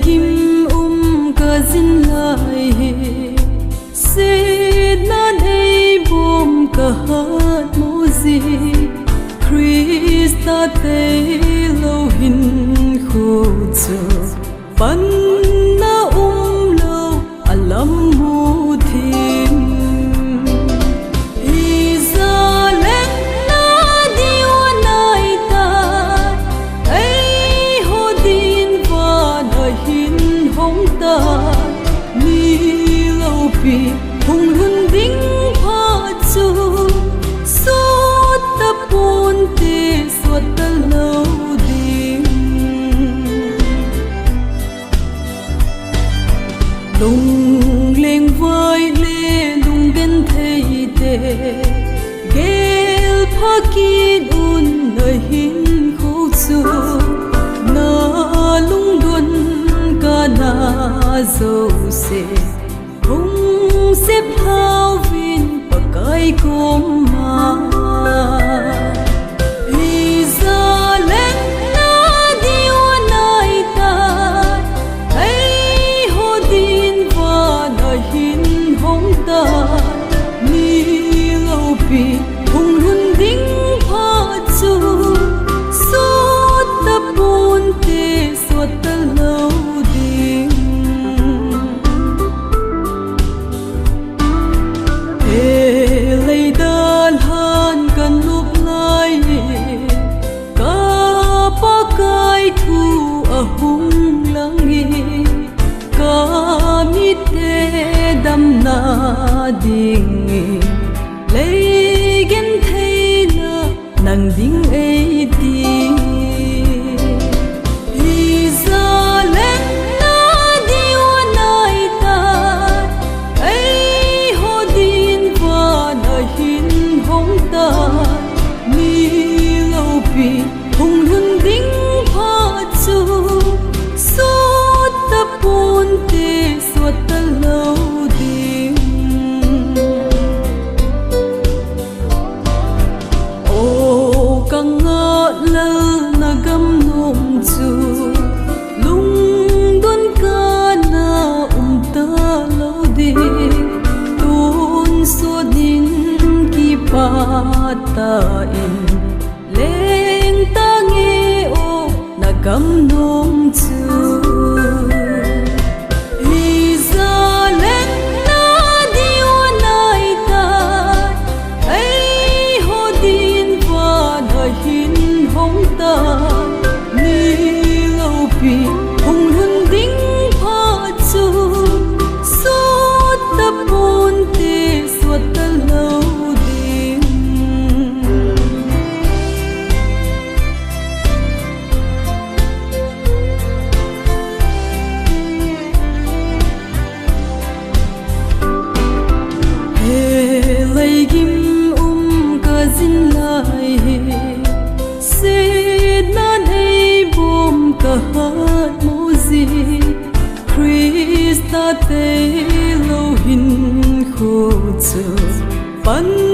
gim ka zin lai se na nei bom ka hat mo zi Krista te lo hin khu chu pan na lo alam mu thim hùng hân đinh pha chu suốt ta pun te suốt ta lâu đêm lung lên vai lê lung gen thấy te gel pha kin un nơi hin khâu chu na lung đun ca na dâu se xếp hao vin và cái cốm mà vì giờ lên na điêu nai ta thấy hồ tin và đời hin hong ta mi lâu pi hùng hân đinh pha chu suốt ta bun te suốt ta lâu lấy đơn han cần lúc lai cả ba cái thu ở hung lăng nghe cả mi te đam na ding lấy gen thấy na nàng ding ấy đi hùng hân đinh pha chu suốt ta pun te suốt ta lâu đêm ô căng ngỡ lơ na gam nom chu lung đun ca na ta lâu đêm tuôn suốt din ki pa ta in ta nghe ô na gam nom chu vì giờ lên na điêu nai ta thấy hồ tin và đời hin hong ta ni lâu pi hùng hân đinh pha chu suốt ta bun te suốt ta lâu lấy gim ka zin lai se na nei bom ka hat mo zi Krista te lo hin khu chu pan